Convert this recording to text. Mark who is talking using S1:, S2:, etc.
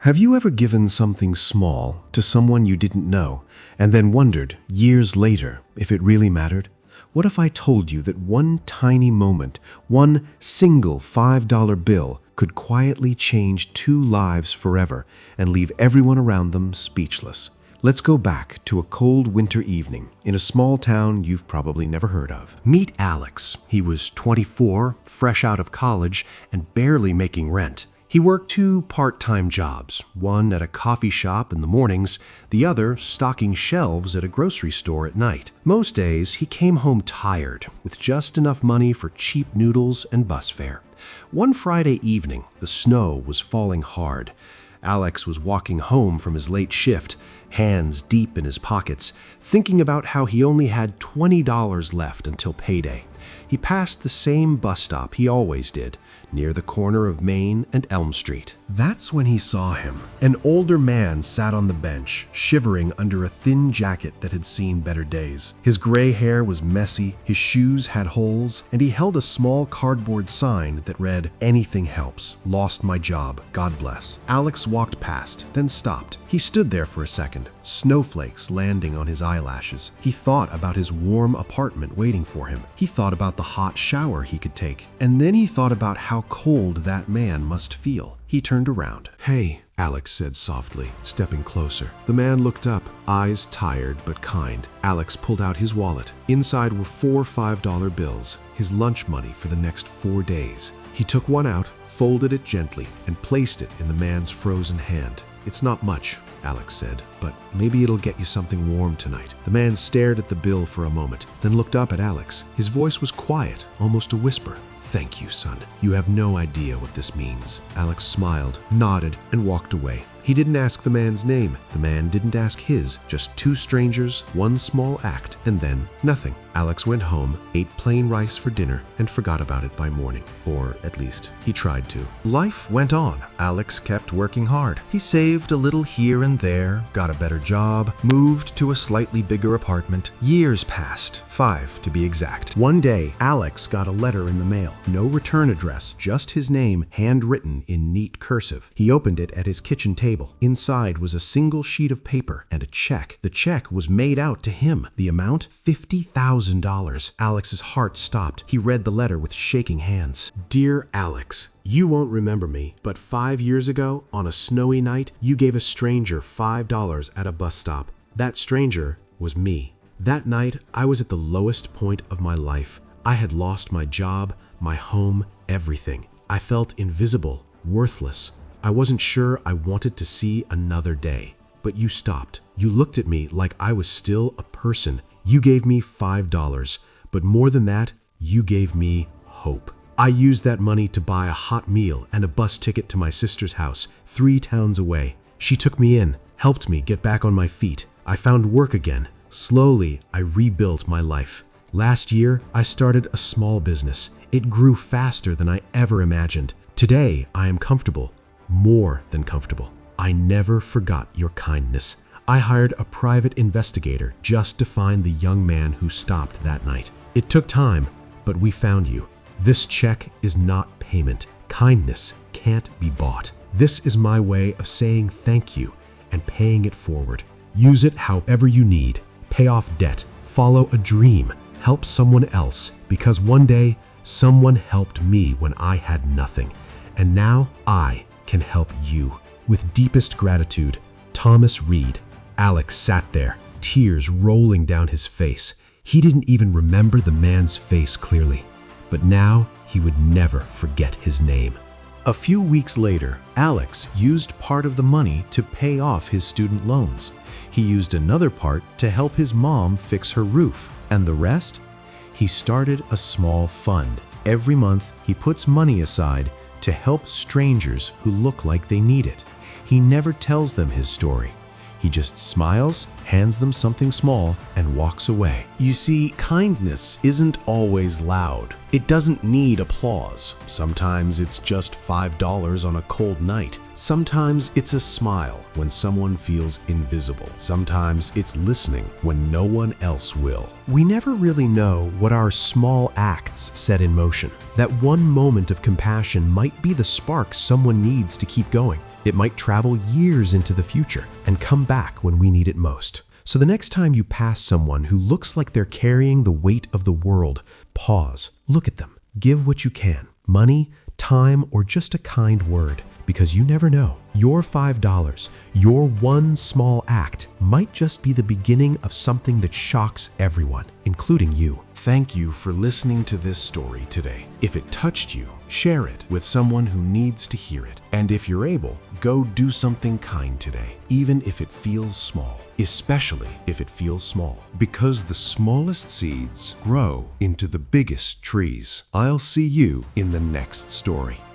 S1: Have you ever given something small to someone you didn't know and then wondered years later if it really mattered? What if I told you that one tiny moment, one single $5 bill could quietly change two lives forever and leave everyone around them speechless? Let's go back to a cold winter evening in a small town you've probably never heard of. Meet Alex. He was 24, fresh out of college, and barely making rent. He worked two part-time jobs, one at a coffee shop in the mornings, the other stocking shelves at a grocery store at night. Most days, he came home tired, with just enough money for cheap noodles and bus fare. One Friday evening, the snow was falling hard. Alex was walking home from his late shift, hands deep in his pockets, thinking about how he only had $20 left until payday. He passed the same bus stop he always did, near the corner of Main and Elm Street. That's when he saw him. An older man sat on the bench, shivering under a thin jacket that had seen better days. His gray hair was messy, his shoes had holes, and he held a small cardboard sign that read, "Anything helps. Lost my job. God bless." Alex walked past, then stopped. He stood there for a second, snowflakes landing on his eyelashes. He thought about his warm apartment waiting for him. He thought about the hot shower he could take. And then he thought about how cold that man must feel. He turned around. "Hey," Alex said softly, stepping closer. The man looked up, eyes tired but kind. Alex pulled out his wallet. Inside were 4 $5 bills, his lunch money for the next 4 days. He took one out, folded it gently, and placed it in the man's frozen hand. "It's not much," Alex said, "but maybe it'll get you something warm tonight." The man stared at the bill for a moment, then looked up at Alex. His voice was quiet, almost a whisper. "Thank you, son. You have no idea what this means." Alex smiled, nodded, and walked away. He didn't ask the man's name. The man didn't ask his. Just two strangers, one small act, and then nothing. Alex went home, ate plain rice for dinner, and forgot about it by morning. Or at least, he tried to. Life went on. Alex kept working hard. He saved a little here and there, got a better job, moved to a slightly bigger apartment. Years passed, 5 to be exact. One day, Alex got a letter in the mail. No return address, just his name, handwritten in neat cursive. He opened it at his kitchen table. Inside was a single sheet of paper and a check. The check was made out to him. The amount, $50,000. Alex's heart stopped. He read the letter with shaking hands. "Dear Alex, you won't remember me, but 5 years ago, on a snowy night, you gave a stranger $5 at a bus stop. That stranger was me. That night, I was at the lowest point of my life. I had lost my job, my home, everything. I felt invisible, worthless. I wasn't sure I wanted to see another day. But you stopped. You looked at me like I was still a person. You gave me $5, but more than that, you gave me hope. I used that money to buy a hot meal and a bus ticket to my sister's house, 3 towns away. She took me in, helped me get back on my feet. I found work again. Slowly, I rebuilt my life. Last year, I started a small business. It grew faster than I ever imagined. Today, I am comfortable. More than comfortable. I never forgot your kindness. I hired a private investigator just to find the young man who stopped that night. It took time, but we found you. This check is not payment. Kindness can't be bought. This is my way of saying thank you and paying it forward. Use it however you need. Pay off debt. Follow a dream. Help someone else, because one day someone helped me when I had nothing. And now I can help you. With deepest gratitude, Thomas Reed." Alex sat there, tears rolling down his face. He didn't even remember the man's face clearly, but now he would never forget his name. A few weeks later, Alex used part of the money to pay off his student loans. He used another part to help his mom fix her roof. And the rest? He started a small fund. Every month, he puts money aside to help strangers who look like they need it. He never tells them his story. He just smiles, hands them something small, and walks away. You see, kindness isn't always loud. It doesn't need applause. Sometimes it's just $5 on a cold night. Sometimes it's a smile when someone feels invisible. Sometimes it's listening when no one else will. We never really know what our small acts set in motion. That one moment of compassion might be the spark someone needs to keep going. It might travel years into the future and come back when we need it most. So the next time you pass someone who looks like they're carrying the weight of the world, pause, look at them, give what you can, money, time, or just a kind word, because you never know. Your $5, your one small act might just be the beginning of something that shocks everyone, including you. Thank you for listening to this story today. If it touched you, share it with someone who needs to hear it. And if you're able, go do something kind today, even if it feels small, especially if it feels small. Because the smallest seeds grow into the biggest trees. I'll see you in the next story.